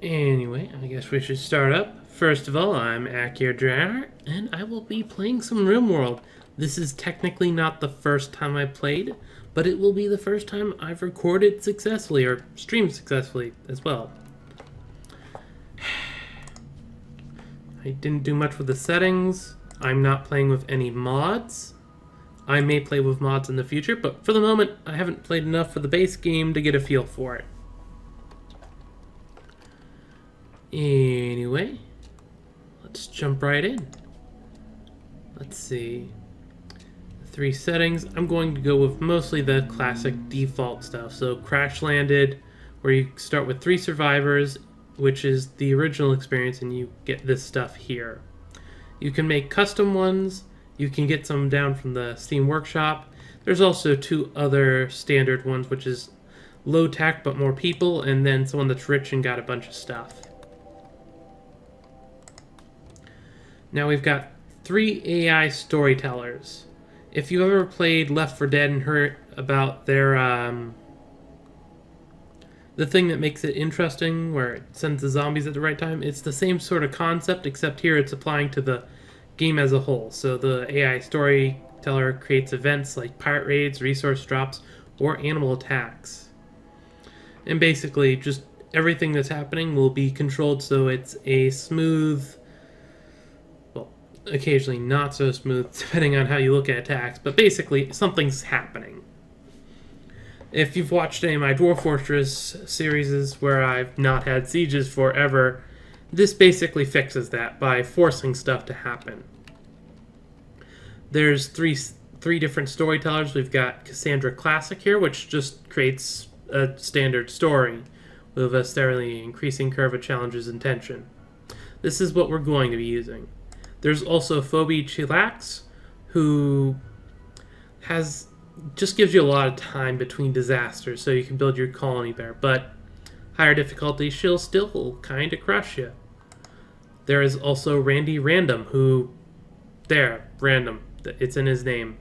Anyway, I guess we should start up. First of all, I'm Akhier Dragonheart, and I will be playing some Rimworld. This is technically not the first time I've played, but it will be the first time I've recorded successfully, or streamed successfully as well. I didn't do much with the settings. I'm not playing with any mods. I may play with mods in the future, but for the moment, I haven't played enough for the base game to get a feel for it. Anyway, let's jump right in. Let's see. 3 settings. I'm going to go with mostly the classic default stuff. So crash landed, where you start with 3 survivors, which is the original experience, and you get this stuff here. You can make custom ones. You can get some down from the Steam Workshop. There's also 2 other standard ones, which is low tech but more people, and then someone that's rich and got a bunch of stuff. Now we've got 3 AI storytellers. If you've ever played Left 4 Dead and heard about their, the thing that makes it interesting, where it sends the zombies at the right time, it's the same sort of concept, except here it's applying to the game as a whole. So the AI storyteller creates events like pirate raids, resource drops, or animal attacks. And basically, just everything that's happening will be controlled so it's a smooth, occasionally not so smooth, depending on how you look at attacks, but basically something's happening. If you've watched any of my Dwarf Fortress series where I've not had sieges forever, this basically fixes that by forcing stuff to happen. There's three different storytellers. We've got Cassandra Classic here, which just creates a standard story with a steadily increasing curve of challenges and tension. This is what we're going to be using. There's also Phoebe Chilax, who just gives you a lot of time between disasters, so you can build your colony there. But higher difficulty, she'll still kind of crush you. There is also Randy Random, who, Random, it's in his name.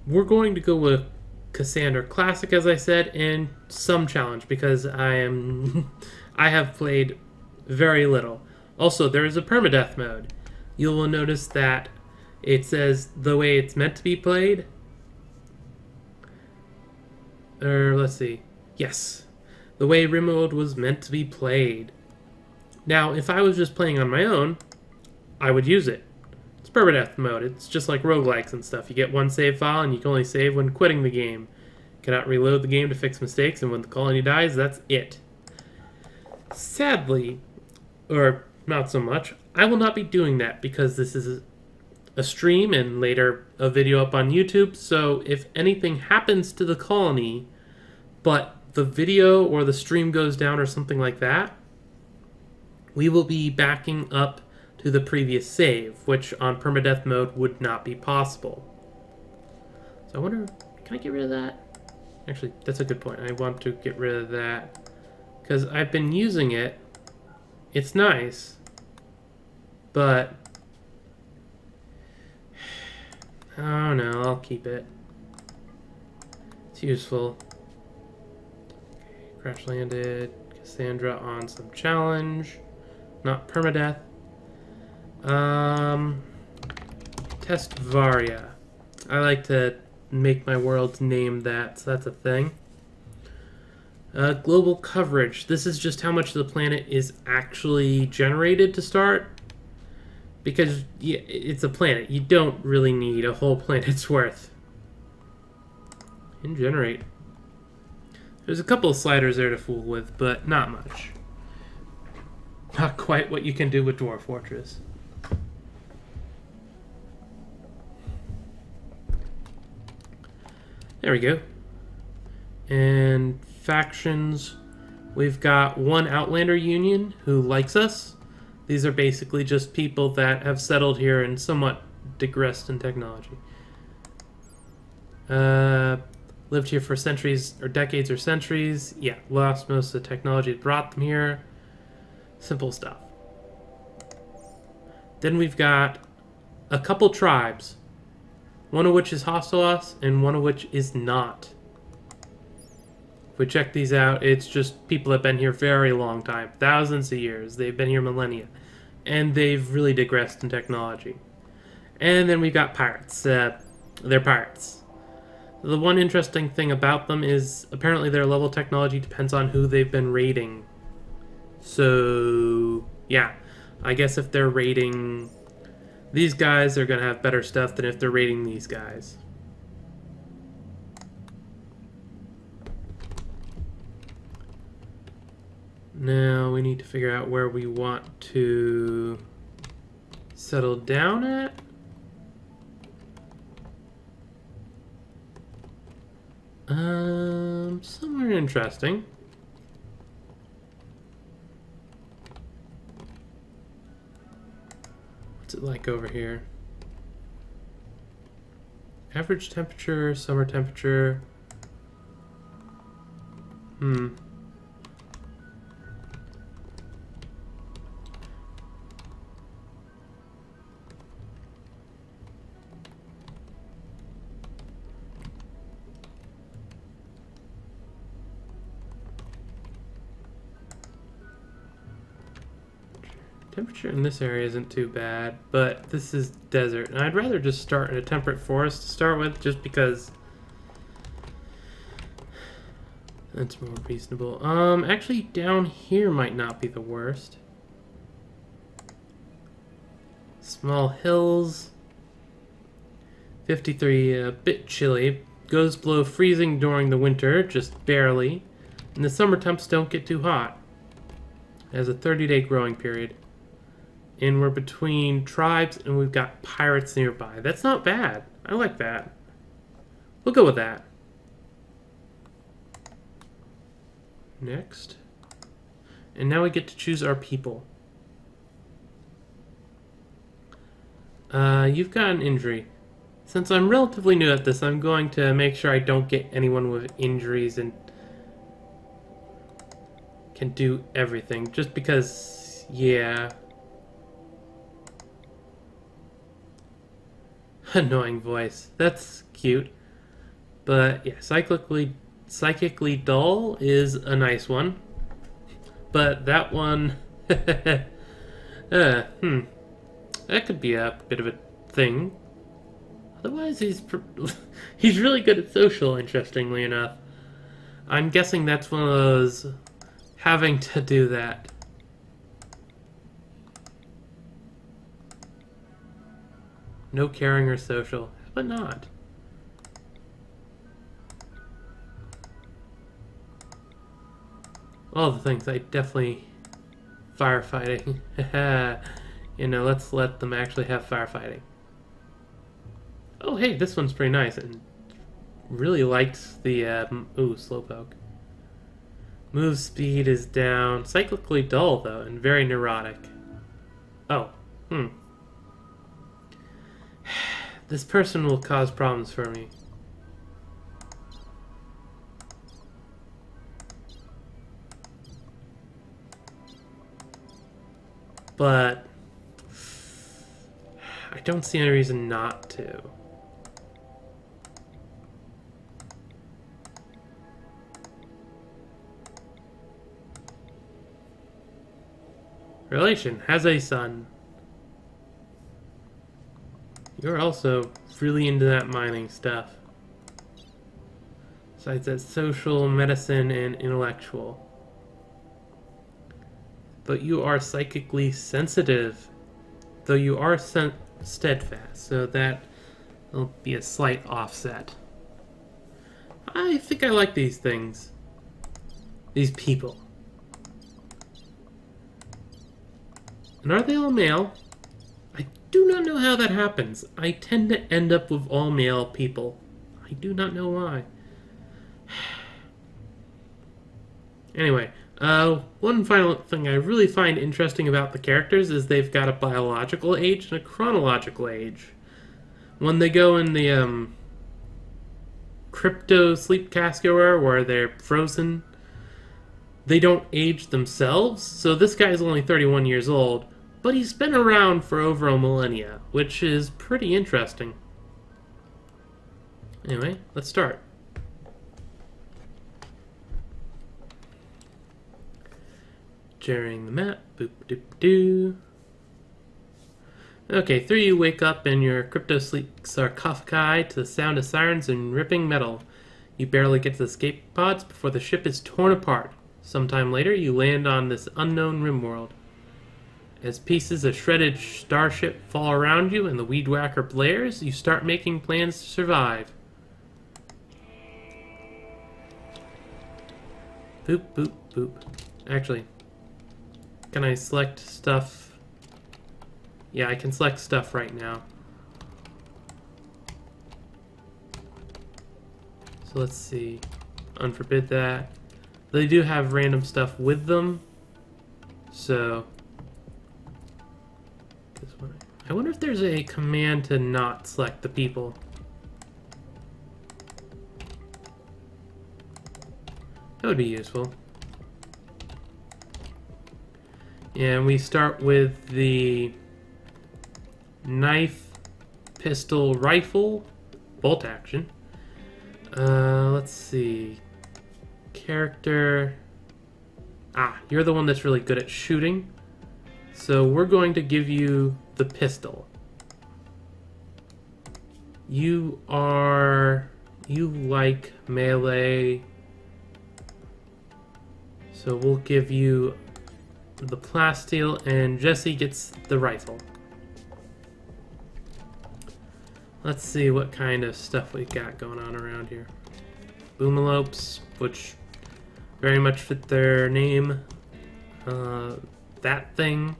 We're going to go with Cassandra Classic, as I said, and some challenge, because I have played very little. Also, there is a permadeath mode. You will notice that it says the way it's meant to be played. Let's see. Yes. The way Rimworld was meant to be played. Now, if I was just playing on my own, I would use it. It's permadeath mode. It's just like roguelikes and stuff. You get one save file, and you can only save when quitting the game. You cannot reload the game to fix mistakes, and when the colony dies, that's it. Sadly, or not so much, I will not be doing that because this is a stream and later a video up on YouTube, so if anything happens to the colony, but the video or the stream goes down or something like that, we will be backing up to the previous save, which on permadeath mode would not be possible. So I wonder, can I get rid of that? Actually, that's a good point. I want to get rid of that because I've been using it. It's nice, but I don't know, I'll keep it. It's useful. Okay, crash landed, Cassandra on some challenge, not permadeath. Test Varia. I like to make my worlds name that, so that's a thing. Global coverage. This is just how much of the planet is actually generated to start. Because yeah, it's a planet. You don't really need a whole planet's worth. And generate. There's a couple of sliders there to fool with, but not much. Not quite what you can do with Dwarf Fortress. There we go. And factions, we've got one Outlander Union who likes us. These are basically just people that have settled here and somewhat digressed in technology. Lived here for centuries or decades or centuries. Yeah, lost most of the technology that brought them here. Simple stuff. Then we've got a couple tribes, one of which is hostile to us and one of which is not. we check these out, it's just people that have been here very long time, thousands of years. They've been here millennia, and they've really digressed in technology. And then we've got pirates. They're pirates. The one interesting thing about them is apparently their level of technology depends on who they've been raiding. So, yeah. I guess if they're raiding these guys, they're going to have better stuff than if they're raiding these guys. Now we need to figure out where we want to settle down at. Somewhere interesting. What's it like over here? Average temperature, summer temperature. Temperature in this area isn't too bad, but this is desert, and I'd rather just start in a temperate forest to start with, just because that's more reasonable. Actually, down here might not be the worst. Small hills. 53, a bit chilly. Goes below freezing during the winter, just barely. And the summer temps don't get too hot. It has a 30-day growing period. And we're between tribes, and we've got pirates nearby. That's not bad. I like that. We'll go with that. Next. And now we get to choose our people. You've got an injury. Since I'm relatively new at this, I'm going to make sure I don't get anyone with injuries and can do everything. Just because, yeah. Annoying voice. That's cute. But yeah, psychically dull is a nice one. But that one, that could be a bit of a thing. Otherwise, he's really good at social, interestingly enough. I'm guessing that's one of those having to do that. No caring or social. How about not? All the things I definitely... Firefighting. You know, let's let them actually have firefighting. Oh, hey, this one's pretty nice. And really likes the... ooh, slowpoke. Move speed is down. Cyclically dull, though, and very neurotic. Oh, This person will cause problems for me. But I don't see any reason not to. Relation has a son. You're also really into that mining stuff. Besides that, social, medicine, and intellectual. But you are psychically sensitive, though you are steadfast, so that will be a slight offset. I think I like these things. These people. And are they all male? I do not know how that happens. I tend to end up with all male people. I do not know why. Anyway, one final thing I really find interesting about the characters is they've got a biological age and a chronological age. When they go in the crypto sleep cascade where they're frozen, they don't age themselves. So this guy's only 31 years old, but he's been around for over a millennia, which is pretty interesting. Anyway, let's start. Sharing the map. Boop doop doo. Okay, 3, you wake up in your crypto-sleek sarcophagi to the sound of sirens and ripping metal. You barely get to the escape pods before the ship is torn apart. Sometime later, you land on this unknown Rimworld. As pieces of shredded starship fall around you and the weed whacker blares, you start making plans to survive. Boop, boop, boop. Actually, can I select stuff? Yeah, I can select stuff right now. So let's see. Unforbid that. They do have random stuff with them. So this one. I wonder if there's a command to not select the people. That would be useful. And we start with the knife, pistol, rifle, bolt action. Let's see. Character. You're the one that's really good at shooting. So we're going to give you the pistol. You like melee. So we'll give you the plasteel, and Jesse gets the rifle. Let's see what kind of stuff we got going on around here. Boomalopes, which very much fit their name. That thing.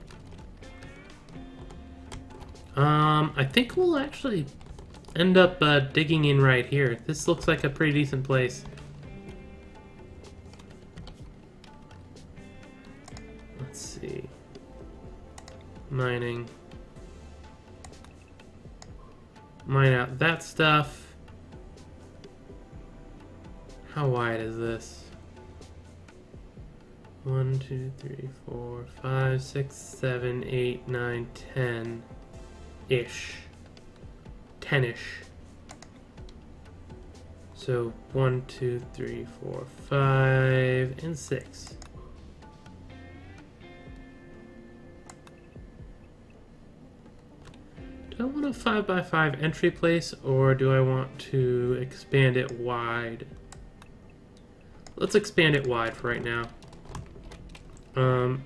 I think we'll actually end up digging in right here. This looks like a pretty decent place. Let's see. Mining. Mine out that stuff. How wide is this? 1, 2, 3, 4, 5, 6, 7, 8, 9, 10-ish. 10-ish. So 1, 2, 3, 4, 5, and 6. Do I want a 5x5 entry place, or do I want to expand it wide? Let's expand it wide for right now.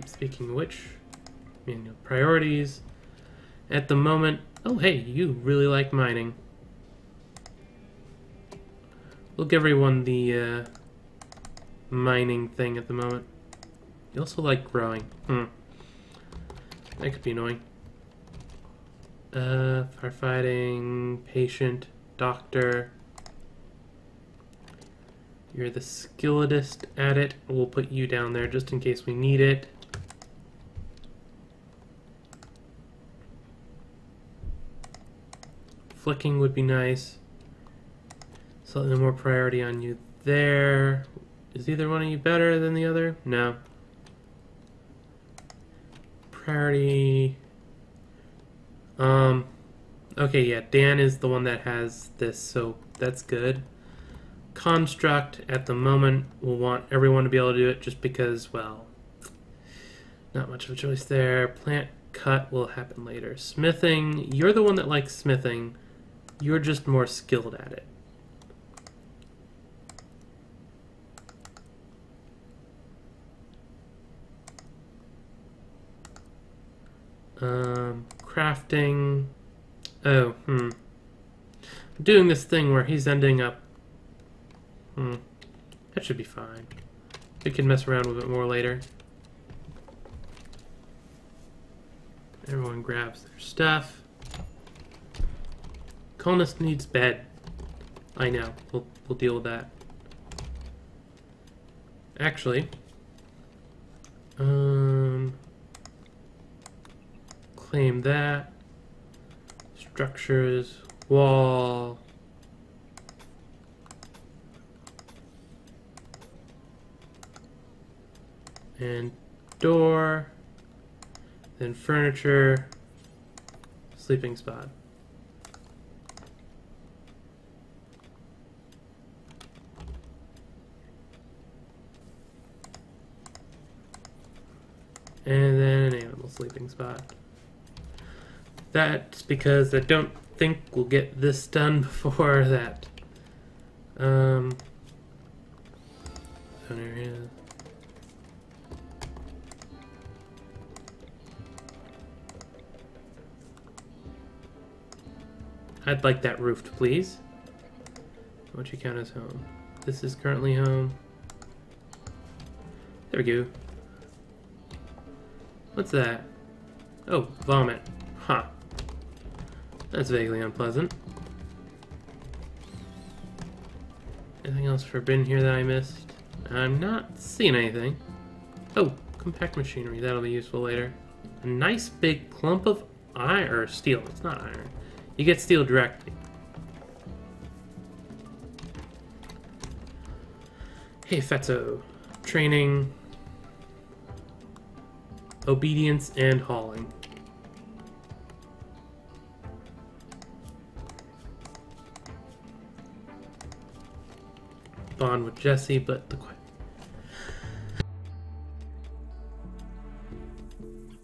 Speaking of which, priorities. At the moment, oh hey, you really like mining. We'll give everyone the mining thing at the moment. You also like growing. That could be annoying. Firefighting, patient, doctor. You're the skilledest at it. We'll put you down there just in case we need it. Flicking would be nice. Slightly more priority on you there. Is either one of you better than the other? No. Priority. Okay, yeah, Dan is the one that has this, so that's good. Construct, at the moment, we'll want everyone to be able to do it just because, well, not much of a choice there. Plant cut will happen later. Smithing, you're the one that likes smithing. You're just more skilled at it. Crafting. Oh, I'm doing this thing where he's ending up. That should be fine. We can mess around with it more later. Everyone grabs their stuff. Colonist needs bed. I know. We'll deal with that. Actually, claim that. Structures, wall. And door. Then furniture. Sleeping spot. And then an animal sleeping spot. That's because I don't think we'll get this done before that. Zone area. I'd like that roofed, please. What you count as home? This is currently home. There we go. What's that? Oh, vomit. Huh. That's vaguely unpleasant. Anything else forbidden here that I missed? I'm not seeing anything. Oh, compact machinery. That'll be useful later. A nice big clump of iron, or steel. It's not iron. You get steel directly. Hey, Fetzo. Training, obedience, and hauling. Bond with Jesse, but the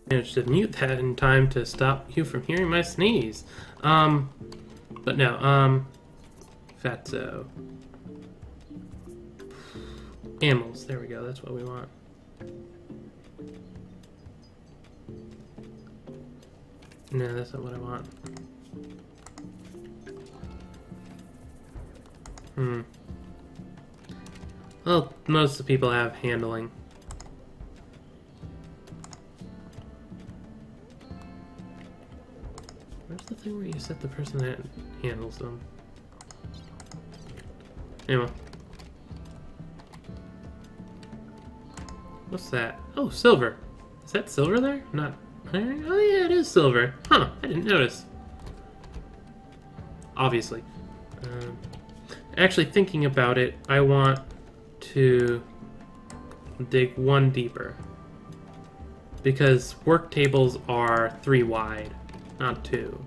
managed to mute that in time to stop you from hearing my sneeze. But no, Fatso. Animals, there we go, that's what we want. No, that's not what I want. Well, most of the people have handling. Where's the thing where you set the person that handles them? Anyway. What's that? Oh, silver. Is that silver there? Not iron? Oh yeah, it is silver. Huh, I didn't notice. Obviously. Actually, thinking about it, I want to dig one deeper. Because work tables are 3 wide, not 2.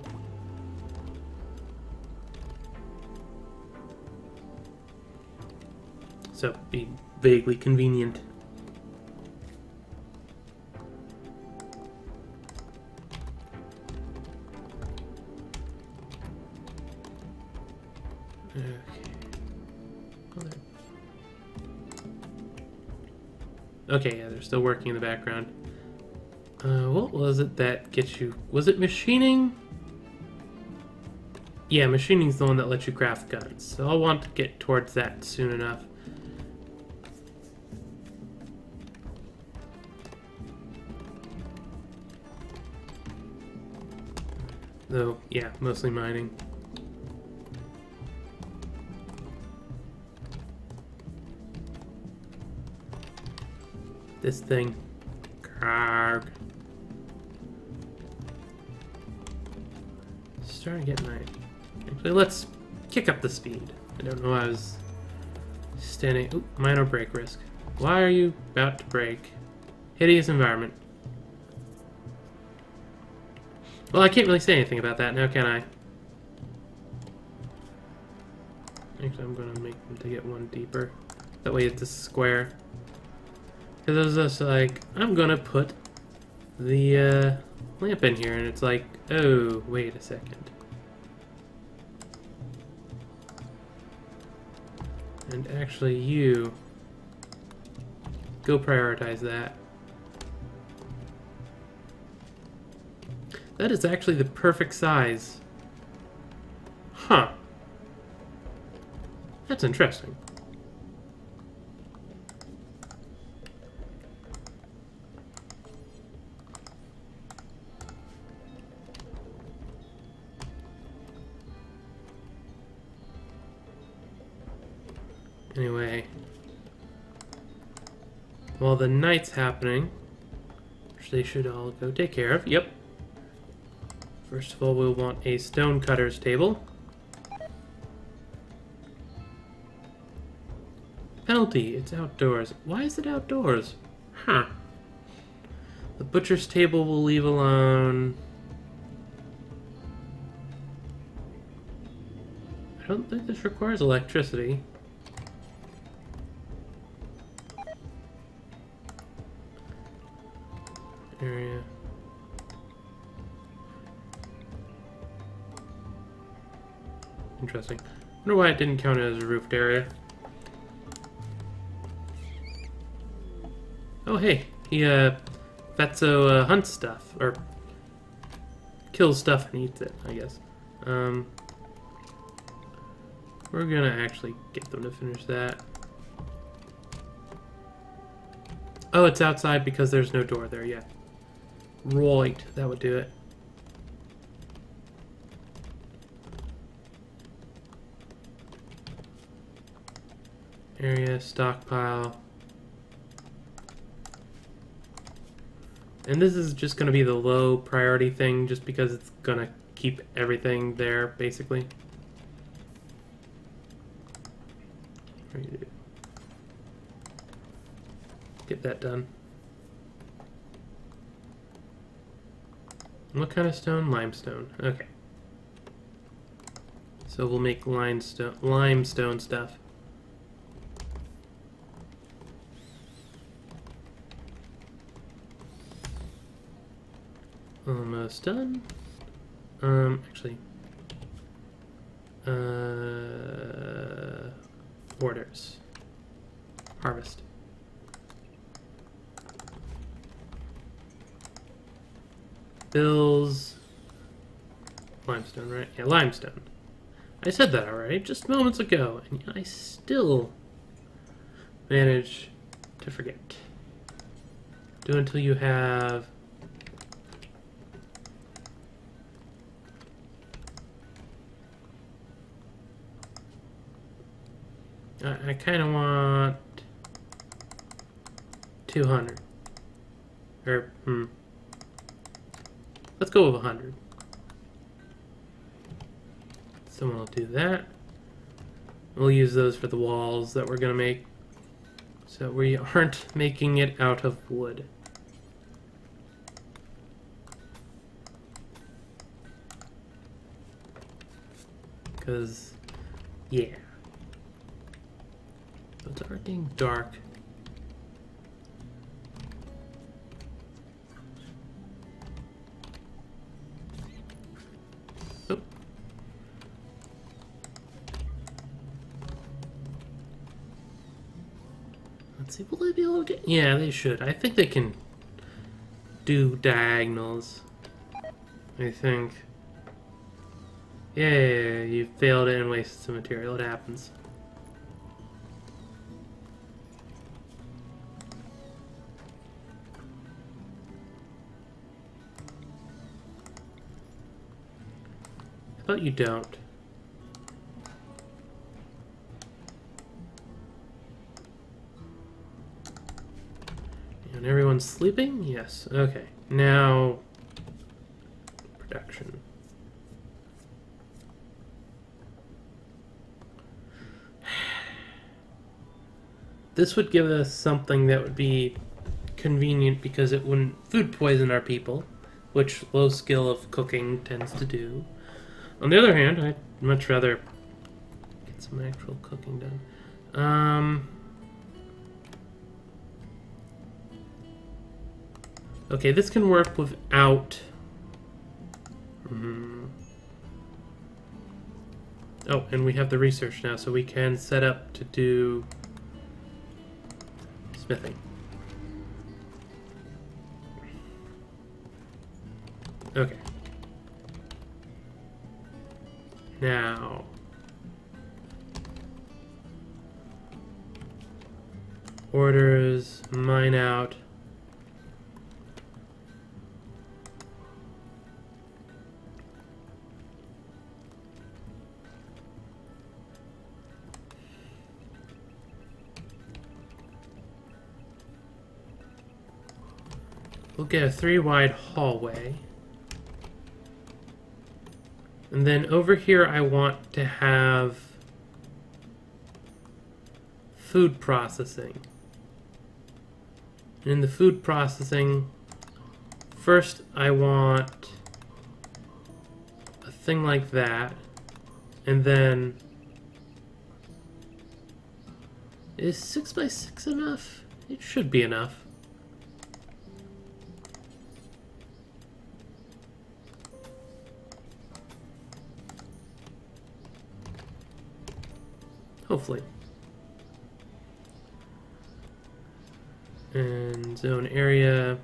So, be vaguely convenient. Okay, yeah, they're still working in the background. What was it that gets you... Was it machining? Yeah, machining's the one that lets you craft guns. So I'll want to get towards that soon enough. Though, yeah, mostly mining. This thing. Karg. Starting to get night. Actually, let's kick up the speed. I don't know why I was standing. Oop, minor brake risk. Why are you about to brake? Hideous environment. Well, I can't really say anything about that now, can I? Actually, I'm going to make them to get one deeper. That way it's a square. Because I was just like, I'm going to put the lamp in here, and it's like, oh, wait a second. And actually, you go prioritize that. That is actually the perfect size. Huh. That's interesting. Anyway, while the night's happening, which they should all go take care of, yep. First of all, we'll want a stone cutter's table. Penalty, it's outdoors. Why is it outdoors? Huh. The butcher's table we'll leave alone. I don't think this requires electricity. area. Interesting. Wonder why it didn't count as a roofed area. Oh hey, he Fatso hunts stuff, or kills stuff and eats it, I guess. We're gonna actually get them to finish that. Oh, it's outside because there's no door there yet. Right, that would do it. Area, stockpile. And this is just going to be the low priority thing just because it's going to keep everything there, basically. Get that done. What kind of stone? Limestone. Okay. So we'll make limestone stuff. Almost done. Actually, orders. Harvest. Bills. Limestone, right? Yeah, limestone. I said that already, just moments ago, and I still manage to forget. Do until you have... I kind of want 200. Or, let's go with 100. Someone will do that. We'll use those for the walls that we're going to make. So we aren't making it out of wood. Because, yeah. It's already getting dark. Oh. Let's see, will they be able to get... Yeah, they should. I think they can do diagonals. I think. Yeah, you failed it and wasted some material. It happens. But you don't. And everyone's sleeping? Yes. Okay. Now, production. This would give us something that would be convenient because it wouldn't food poison our people, which low skill of cooking tends to do. On the other hand, I'd much rather get some actual cooking done. Okay, this can work without... Oh, and we have the research now, so we can set up to do smithing. Okay. Now, orders, mine out. We'll get a 3-wide hallway. And then over here I want to have food processing. And in the food processing, first I want a thing like that. And then, is 6x6 enough? It should be enough. Hopefully. And zone area.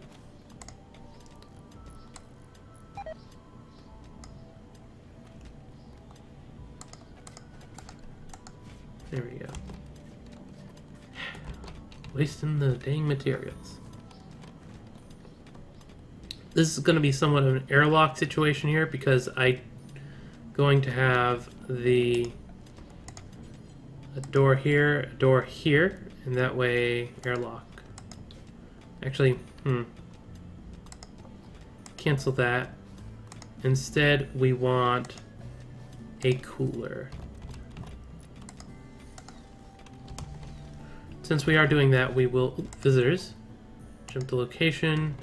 There we go. Wasting the dang materials. This is going to be somewhat of an airlock situation here because I'm going to have a door here, a door here, and that way airlock. Actually, cancel that. Instead, we want a cooler. Since we are doing that, we will... visitors. Jump to location.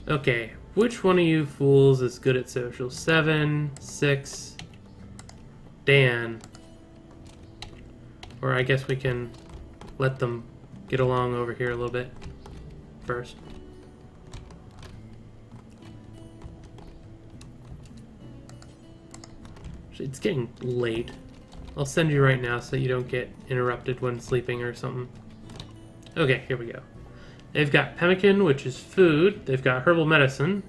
Okay, which one of you fools is good at social? 7, 6, Dan. Or I guess we can let them get along over here a little bit first. Actually, it's getting late. I'll send you right now so you don't get interrupted when sleeping or something. Okay, here we go. They've got pemmican, which is food. They've got herbal medicine.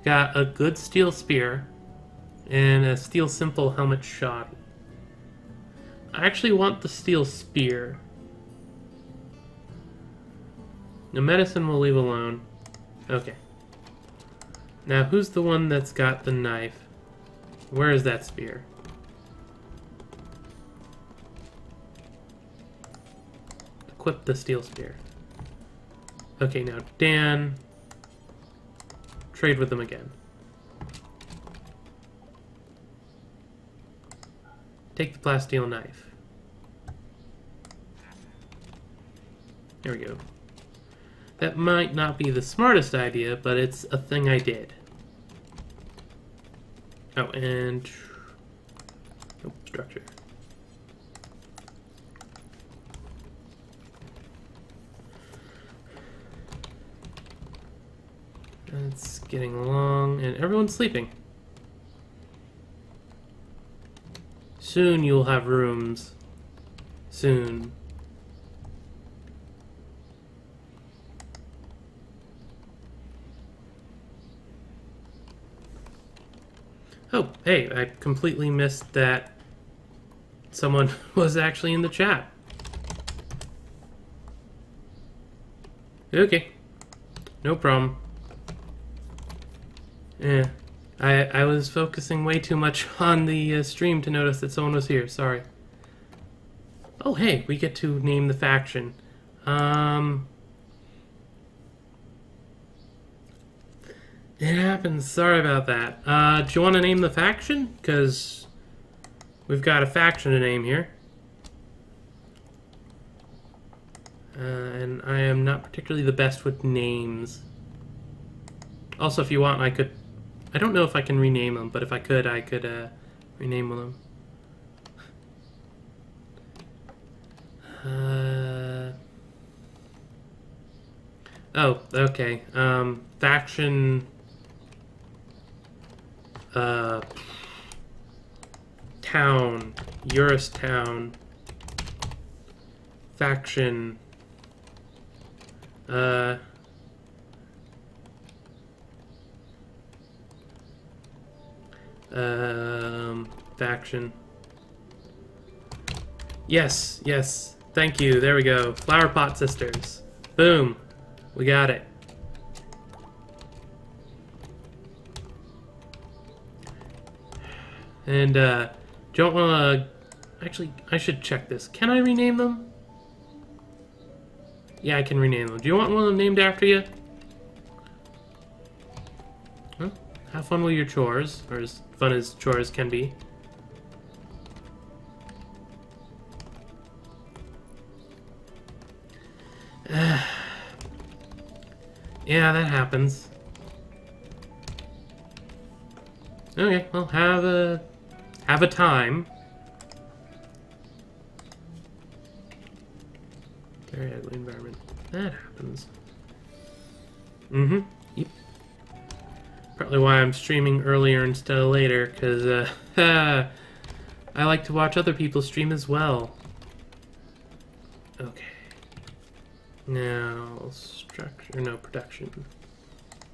Got a good steel spear. And a steel simple helmet shot. I actually want the steel spear. The medicine we'll leave alone. Okay. Now, who's the one that's got the knife? Where is that spear? Equip the steel spear. Okay, now Dan. Trade with them again. Take the plasteel knife. There we go. That might not be the smartest idea, but it's a thing I did. Oh, and... oh, structure. It's getting along, and everyone's sleeping. Soon you'll have rooms. Soon. Oh, hey, I completely missed that someone was actually in the chat. Okay. No problem. Yeah. I was focusing way too much on the stream to notice that someone was here. Sorry. Oh, hey, we get to name the faction. It happens. Sorry about that. Do you want to name the faction? Because we've got a faction to name here. And I am not particularly the best with names. Also, if you want, I could... I don't know if I can rename them, but if I could rename them. Oh, okay. Faction... town. Eurus town. Faction... faction. Yes, yes. Thank you. There we go. Flowerpot sisters. Boom. We got it. And, don't wanna... Actually, I should check this. Can I rename them? Yeah, I can rename them. Do you want one of them named after you? Huh? Have fun with your chores, or as fun as chores can be. Yeah, that happens. Okay, well, have a time. Very ugly environment. That happens. Mm-hmm. Yep. Probably why I'm streaming earlier instead of later, because I like to watch other people stream as well. Okay. Now, structure, no, production.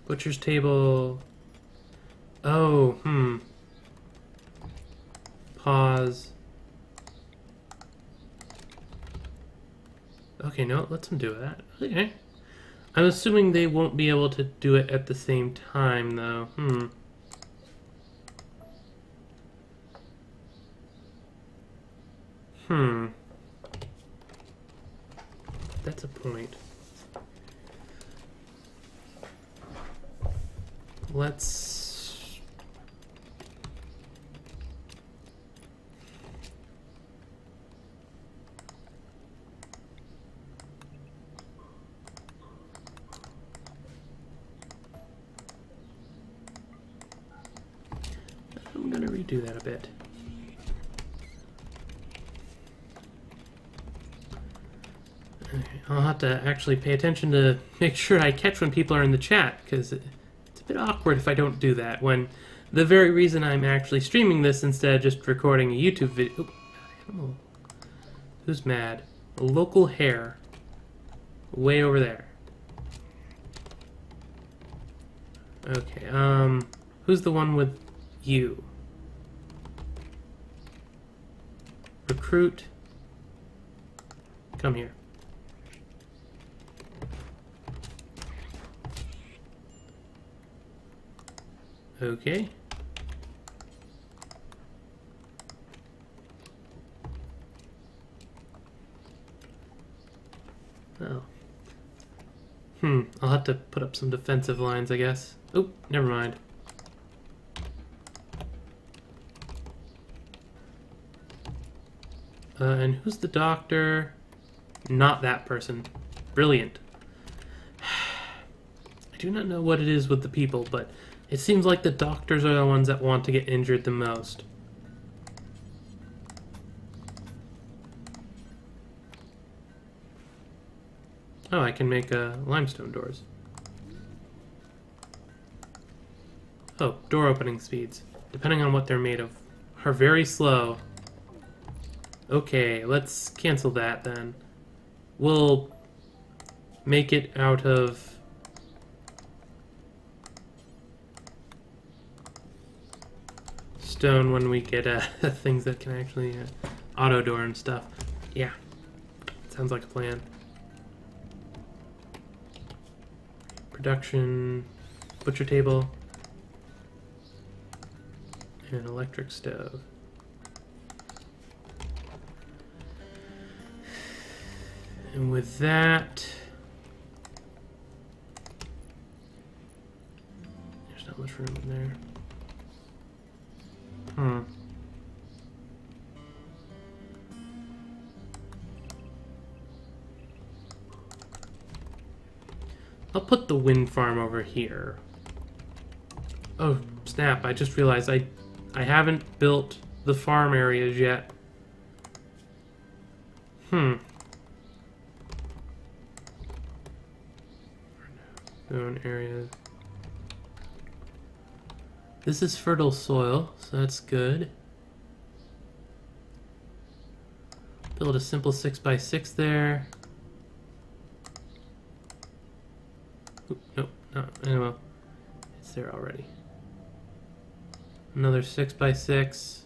Butcher's table. Oh, Pause. Okay, no, let them do that. Okay. I'm assuming they won't be able to do it at the same time, though. That's a point. Let's... I'm gonna redo that a bit. Okay, I'll have to actually pay attention to make sure I catch when people are in the chat, because it's a bit awkward if I don't do that, when the very reason I'm actually streaming this instead of just recording a YouTube video... Oh, who's mad? A local hare. Way over there. Okay, who's the one with you? Recruit. Come here. Okay. Oh. I'll have to put up some defensive lines, I guess. Oh, never mind. And who's the doctor? Not that person. Brilliant. I do not know what it is with the people, but it seems like the doctors are the ones that want to get injured the most. Oh, I can make limestone doors. Oh, door opening speeds, depending on what they're made of, are very slow. Okay, let's cancel that then. We'll make it out of... stone when we get things that can actually auto door and stuff. Yeah, sounds like a plan. Production, butcher table, and electric stove. And with that, there's not much room in there. I'll put the wind farm over here. Oh, snap, I just realized I haven't built the farm areas yet. Zone area. This is fertile soil, so that's good. Build a simple 6x6 there. Oop, nope, not anyway. It's there already. Another 6x6.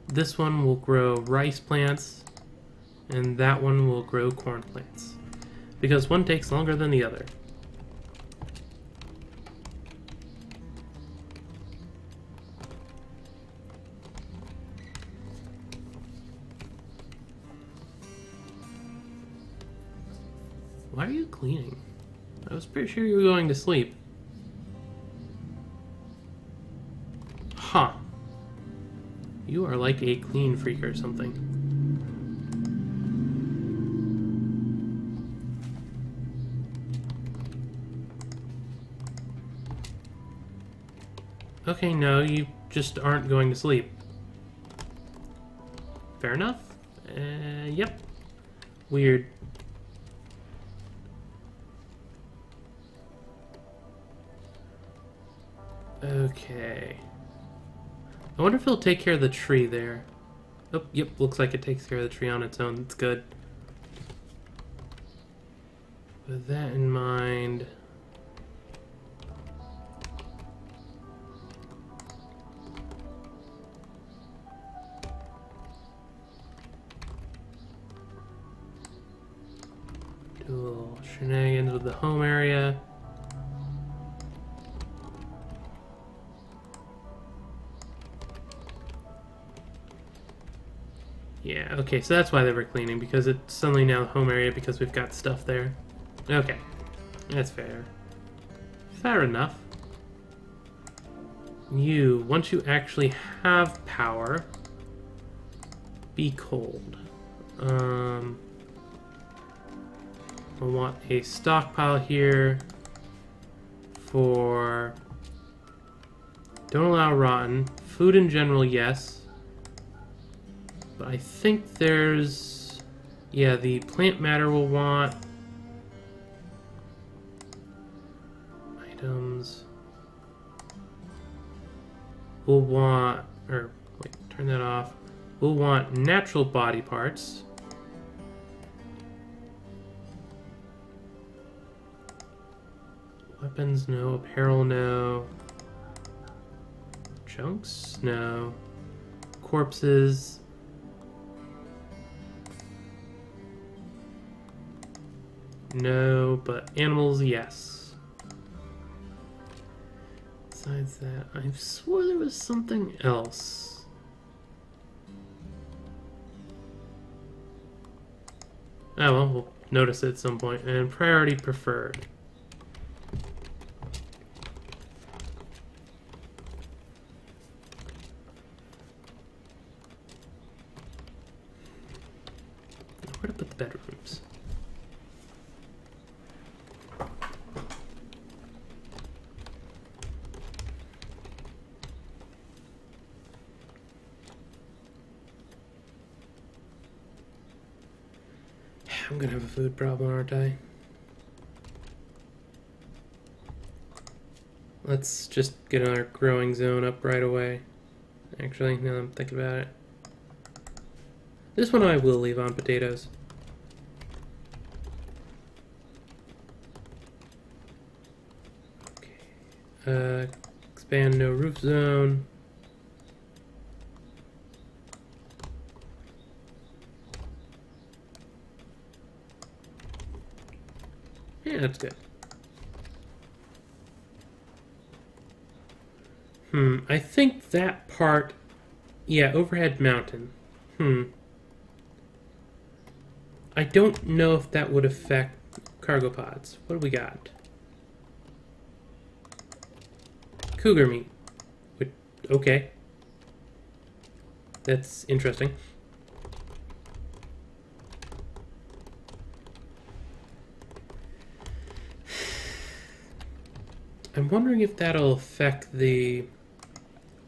This one will grow rice plants, and that one will grow corn plants, because one takes longer than the other. Why are you cleaning? I was pretty sure you were going to sleep. Huh. You are like a clean freak or something. Okay, no, you just aren't going to sleep. Fair enough. Yep. Weird. Okay. I wonder if it'll take care of the tree there. Oh, yep, looks like it takes care of the tree on its own. That's good. With that in mind... do a little shenanigans with the home area. Yeah, okay, so that's why they were cleaning, because it's suddenly now the home area because we've got stuff there. Okay, that's fair. Fair enough. You, once you actually have power, be cold. We'll want a stockpile here for... Don't allow rotten. Food in general, yes. But I think there's... Yeah, the plant matter will want... Items... We'll want... Or, wait, turn that off. We'll want natural body parts. Weapons, no. Apparel, no. Chunks, no. Corpses. No, but animals, yes. Besides that, I swore there was something else. Oh well, we'll notice it at some point. And priority preferred. Where to put the bedrooms? I'm gonna have a food problem, aren't I? Let's just get our growing zone up right away. Actually, now that I'm thinking about it. This one I will leave on potatoes. Okay. Expand no roof zone. Yeah, that's good. I think that part... Yeah, overhead mountain. I don't know if that would affect cargo pods. What do we got? Cougar meat. Okay. That's interesting. I'm wondering if that'll affect the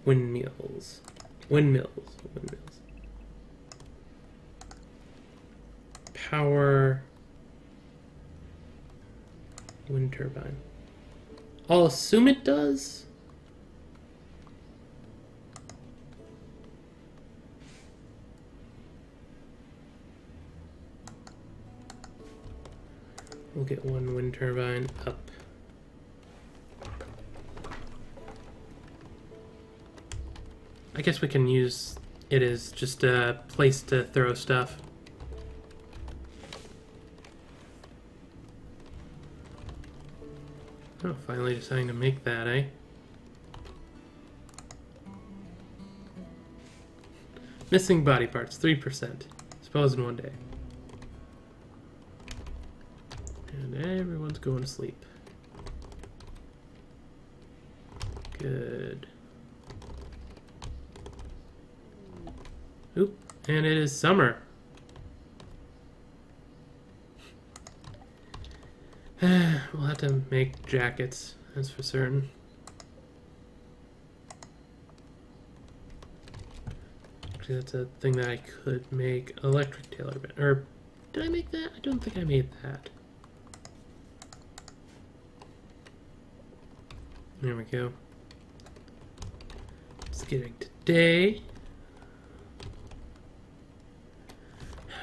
windmills. Windmills. Power. Wind turbine. I'll assume it does. We'll get one wind turbine up. I guess we can use it as just a place to throw stuff. Oh, finally deciding to make that, eh? Missing body parts, 3%. Suppose in one day. And everyone's going to sleep. Good. Oop, and it is summer. We'll have to make jackets, that's for certain. Actually, that's a thing that I could make. Electric tailor band. Or, did I make that? I don't think I made that. There we go. Just getting to day.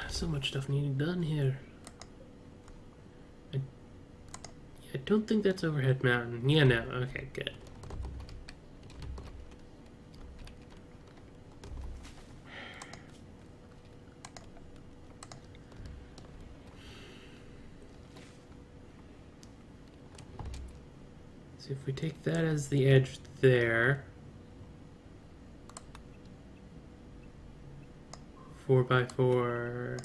So much stuff needing done here. I don't think that's Overhead Mountain. Yeah, no. Okay, good. So if we take that as the edge there, 4x4.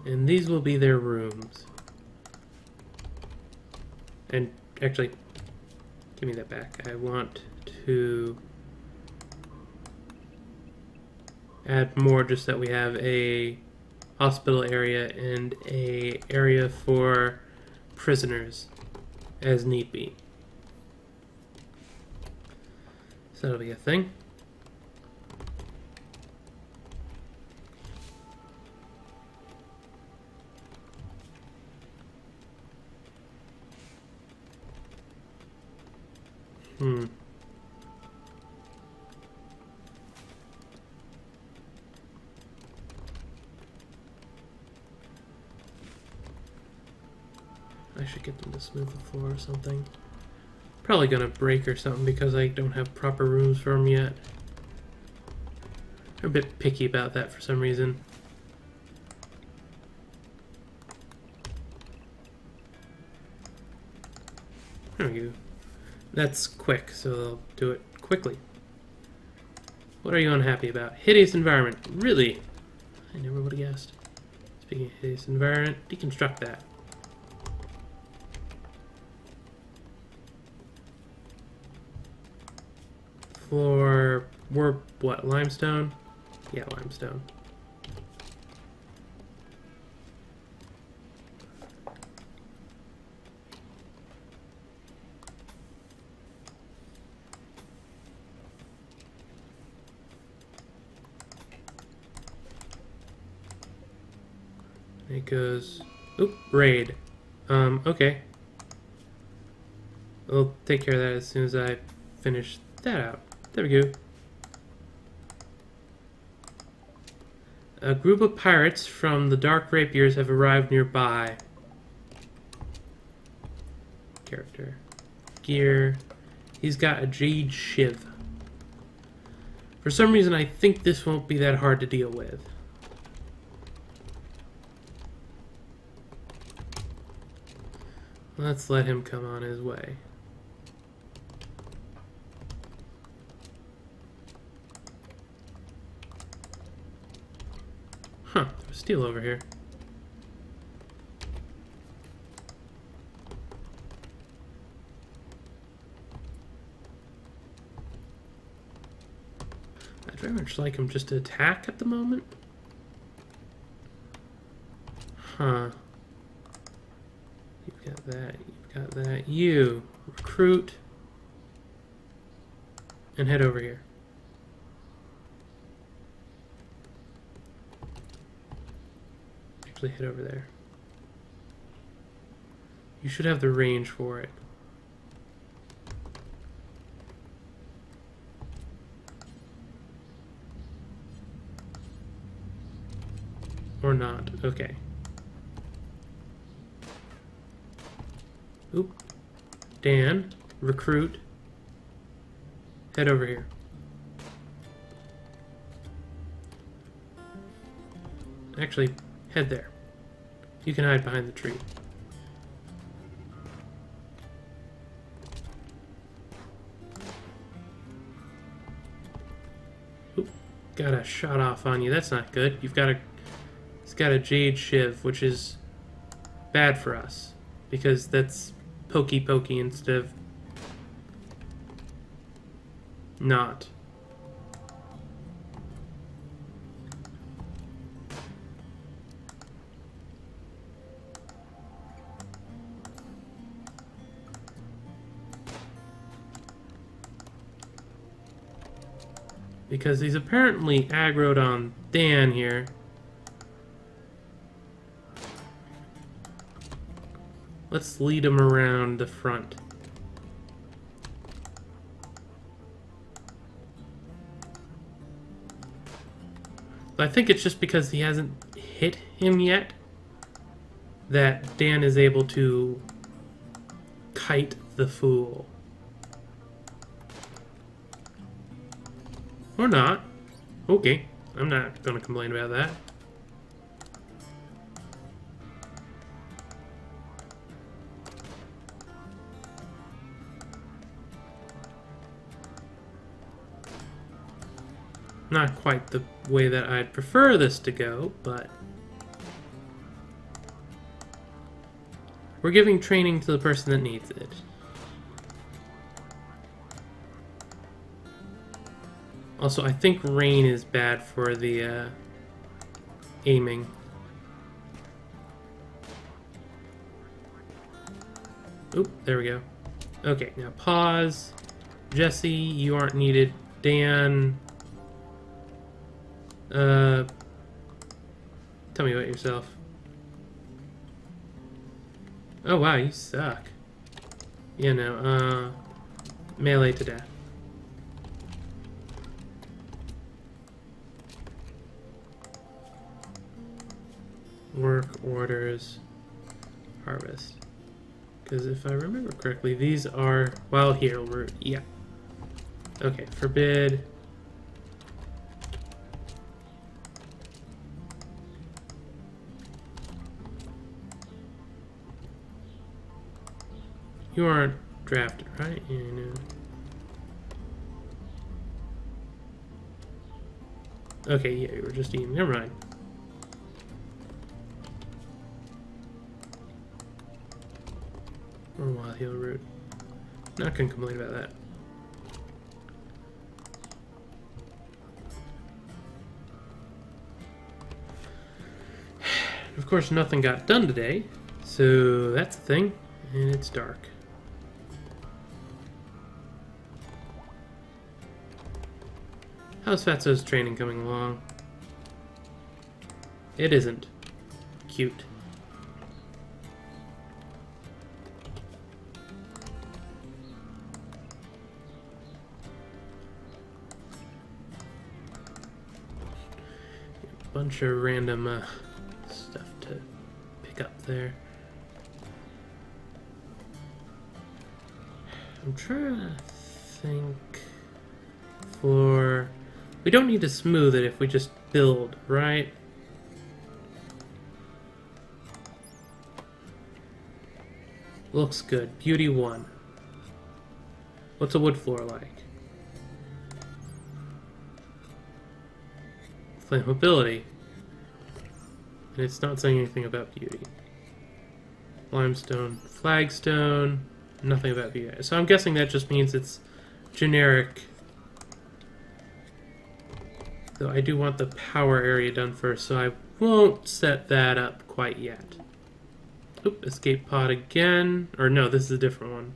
And these will be their rooms. And actually, give me that back. I want to add more just that we have a hospital area and a area for prisoners as need be. So that'll be a thing. I should get them to smooth the floor or something. Probably gonna break or something because I don't have proper rooms for them yet. I'm a bit picky about that for some reason. There we go. That's quick, so I'll do it quickly. What are you unhappy about? Hideous environment. Really? I never would have guessed. Speaking of hideous environment, deconstruct that. Floor, we're what, limestone? Yeah, limestone. It goes, oop, raid. Okay. I'll take care of that as soon as I finish that out. There we go. A group of pirates from the Dark Rapiers have arrived nearby. Character. Gear. He's got a jade shiv. For some reason, I think this won't be that hard to deal with. Let's let him come on his way. Huh, there's steel over here. I'd very much like him just to attack at the moment. Huh. You've got that, you've got that. You, recruit, and head over here. Actually, head over there. You should have the range for it. Or not. Okay. Oop. Dan, recruit. Head over here. Actually, head there. You can hide behind the tree. Oop. Got a shot off on you. That's not good. You've got a... It's got a jade shiv, which is bad for us. Because that's pokey instead of not. Because he's apparently aggroed on Dan here. Let's lead him around the front. I think it's just because he hasn't hit him yet that Dan is able to kite the fool. Or not. Okay, I'm not going to complain about that. Not quite the way that I'd prefer this to go, but we're giving training to the person that needs it. Also, I think rain is bad for the aiming. Oop, there we go. Okay, now pause. Jesse, you aren't needed. Dan, tell me about yourself. Oh wow, you suck. You know, melee to death. Work, orders, harvest. Because if I remember correctly, these are wild hero root. Yeah. Okay, forbid. You aren't drafted, right? Yeah, no. Okay, yeah, you were just eating. Never mind. Or wild heal root. Not gonna complain about that. Of course, nothing got done today, so that's the thing, and it's dark. How's Fatso's training coming along? It isn't. Cute. A bunch of random stuff to pick up there. I'm trying to think for... We don't need to smooth it if we just build, right? Looks good. Beauty 1. What's a wood floor like? Flammability. And it's not saying anything about beauty. Limestone, flagstone, nothing about beauty. So I'm guessing that just means it's generic. Though I do want the power area done first, so I won't set that up quite yet. Oop, escape pod again. Or no, this is a different one.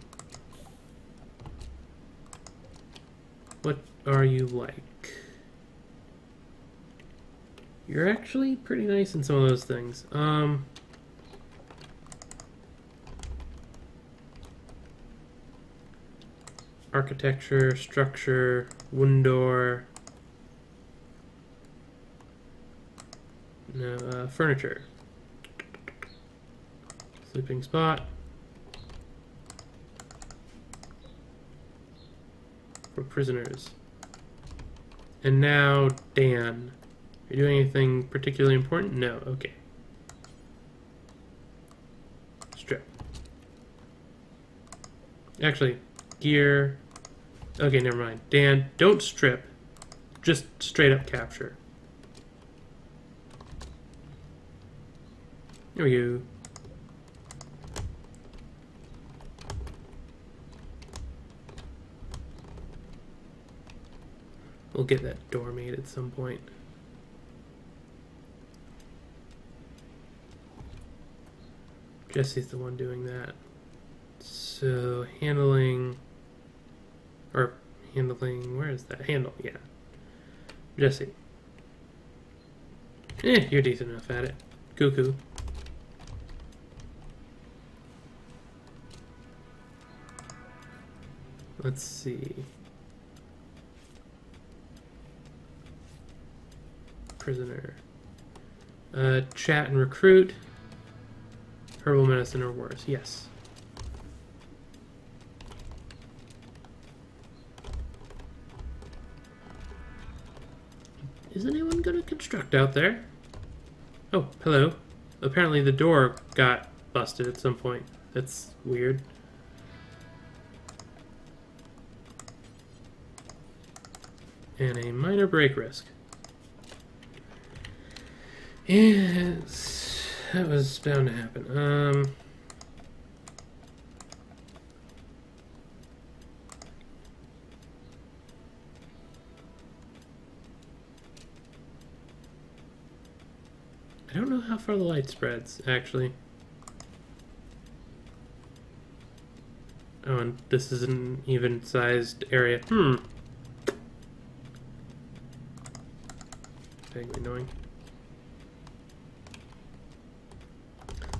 What are you like? You're actually pretty nice in some of those things. Architecture, structure, wooden door. No, furniture. Sleeping spot. For prisoners. And now, Dan. Are you doing anything particularly important? No, okay. Strip. Actually, gear. Okay, never mind. Dan, don't strip. Just straight up capture. There we go. We'll get that door made at some point. Jesse's the one doing that. So handling, where is that? Handle, yeah. Jesse. You're decent enough at it. Cuckoo. Let's see. Prisoner. Chat and recruit. Herbal medicine or worse. Yes. Is anyone going to construct out there? Oh, hello. Apparently the door got busted at some point. That's weird. And a minor break risk. Yes, that was bound to happen. I don't know how far the light spreads, actually. Oh, and this is an even-sized area. Vaguely annoying.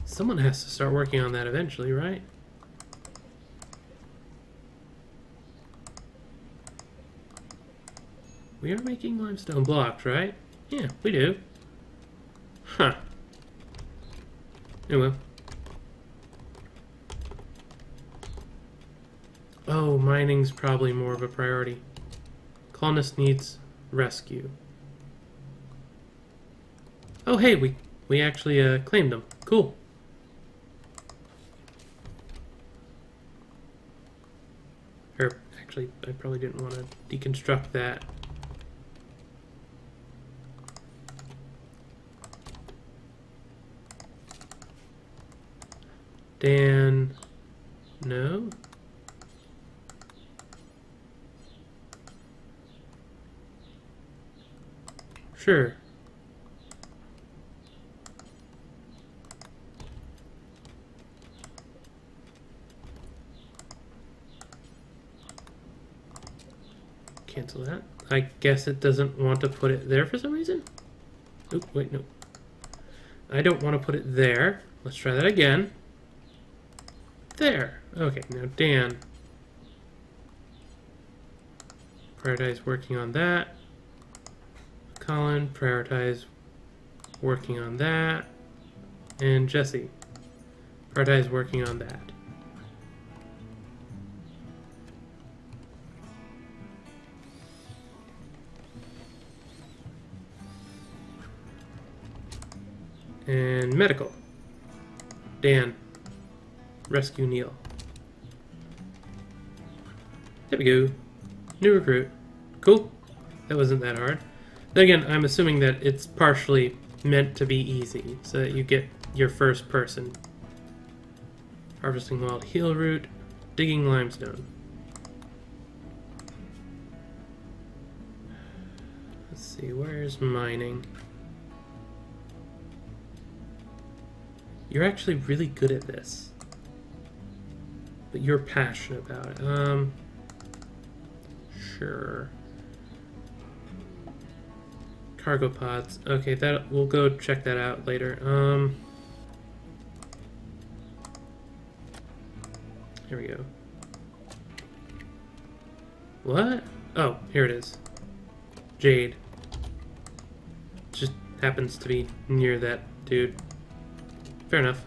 Someone has to start working on that eventually, right? We are making limestone blocks, right? Yeah, we do. Huh. Oh well. Oh, mining's probably more of a priority. Colonist needs rescue. Oh, hey, we actually claimed them. Cool. Or, actually, I probably didn't want to deconstruct that. Dan... No? Sure. Cancel that. I guess it doesn't want to put it there for some reason? Oh, wait, no. I don't want to put it there. Let's try that again. There. Okay, now Dan. Prioritize working on that. Colin, prioritize working on that. And Jesse, prioritize working on that. And medical. Dan, rescue Neil. There we go. New recruit. Cool. That wasn't that hard. Then again, I'm assuming that it's partially meant to be easy, so that you get your first person. Harvesting wild heal root, digging limestone. Let's see, where's mining? You're actually really good at this. But you're passionate about it. Sure. Cargo pods. Okay, that we'll go check that out later. Here we go. What? Oh, here it is. Jade. Just happens to be near that dude. Fair enough.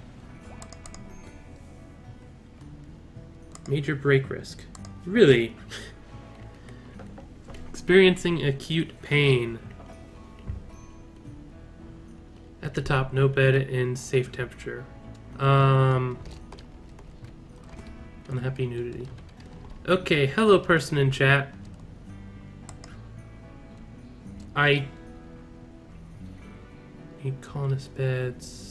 Major break risk. Really? Experiencing acute pain. At the top, no bed in safe temperature. Unhappy nudity. Okay, hello person in chat. I need colonist beds.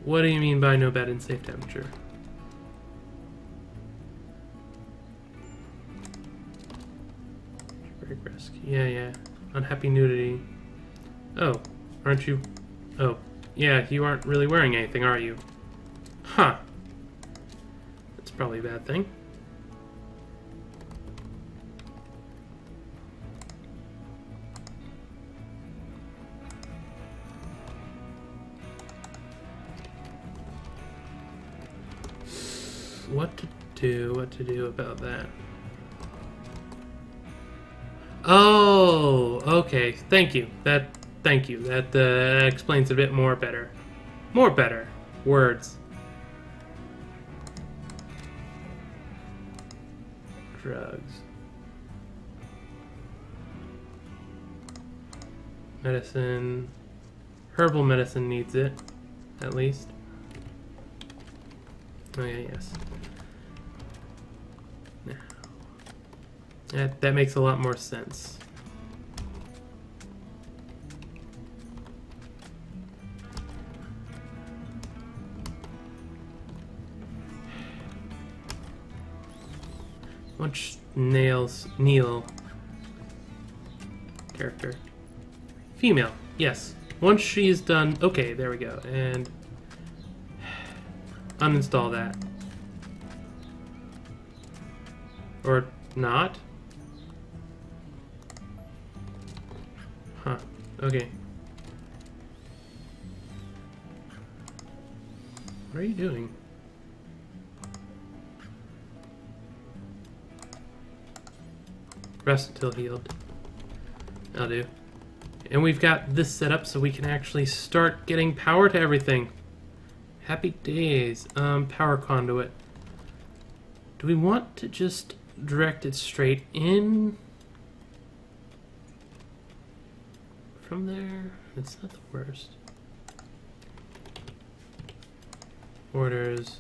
What do you mean by no bed in safe temperature? Break risk. Yeah. Unhappy nudity. Oh, aren't you? Oh, yeah, you aren't really wearing anything, are you? Huh. That's probably a bad thing. what to do about that. Oh, okay. Thank you. Thank you. That explains a bit more better. More better. Words. Drugs. Medicine. Herbal medicine needs it, at least. Oh yeah, yes. That makes a lot more sense. Much Neil character. Female, yes. Once she's done, okay, there we go, and uninstall that. Or not? Huh, okay. What are you doing? Rest until healed. I'll do. And we've got this set up so we can actually start getting power to everything. Happy days. Power conduit. Do we want to just direct it straight in? From there? It's not the worst. Orders.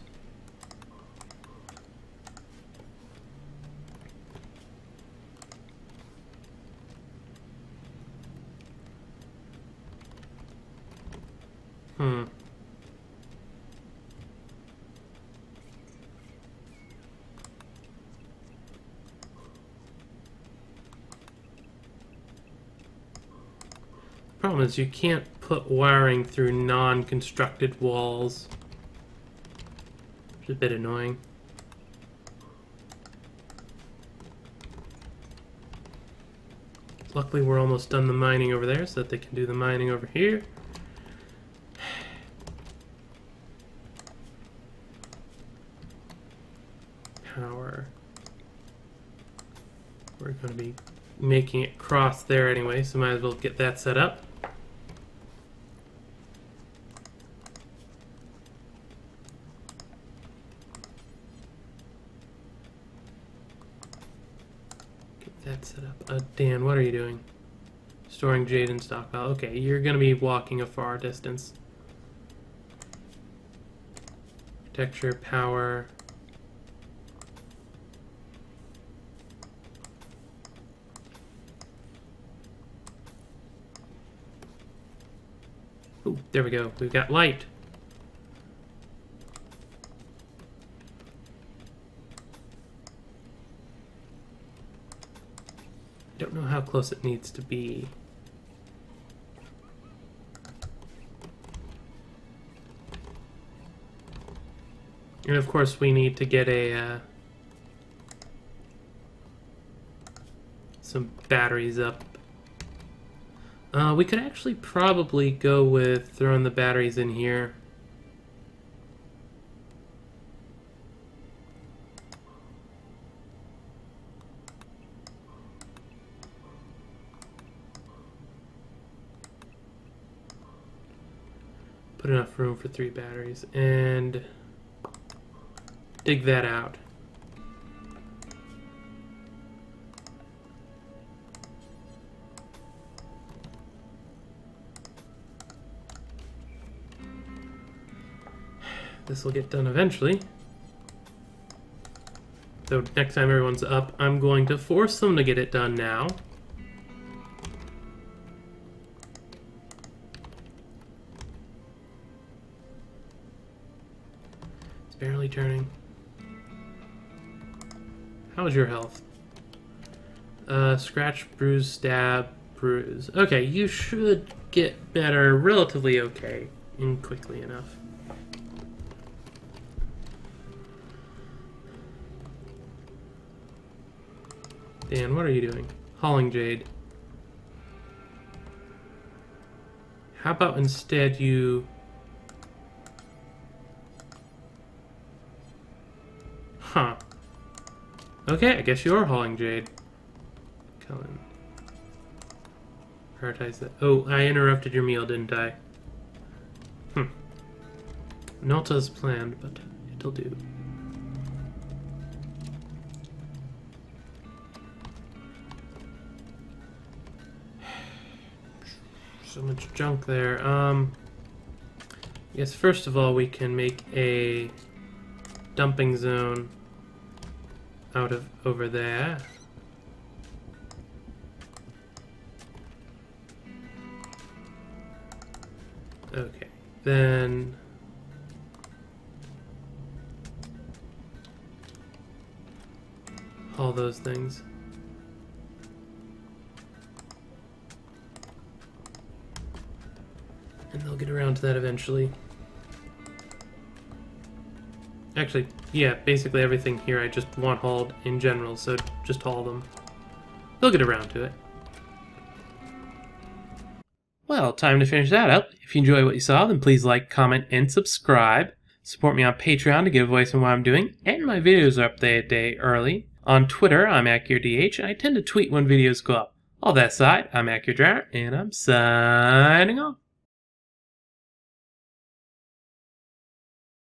Problem is you can't put wiring through non-constructed walls. Which is a bit annoying. Luckily we're almost done the mining over there so that they can do the mining over here. Power. We're going to be making it cross there anyway, so might as well get that set up. Get that set up. Dan, what are you doing? Storing jade in stockpile. Okay, you're going to be walking a far distance. Architecture, power. Ooh, there we go. We've got light. I don't know how close it needs to be. And of course we need to get a some batteries up. We could actually probably go with throwing the batteries in here. Put enough room for 3 batteries and dig that out. This will get done eventually. So next time everyone's up, I'm going to force them to get it done now. It's barely turning. How's your health? Scratch, bruise, stab, bruise. Okay, you should get better relatively okay and quickly enough. Dan, what are you doing? Hauling jade. How about instead you... Huh. Okay, I guess you're hauling jade. Cullen. Prioritize that. Oh, I interrupted your meal, didn't I? Not as planned, but it'll do. So much junk there. Yes, first of all, we can make a dumping zone out of over there. Okay, then all those things. And they'll get around to that eventually. Actually, yeah, basically everything here I just want hauled in general, so just haul them. They'll get around to it. Well, time to finish that up. If you enjoy what you saw, then please like, comment, and subscribe. Support me on Patreon to get a voice on what I'm doing, and my videos are up there a day early. On Twitter, I'm AkhierDH, and I tend to tweet when videos go up. All that aside, I'm Akhier, and I'm signing off.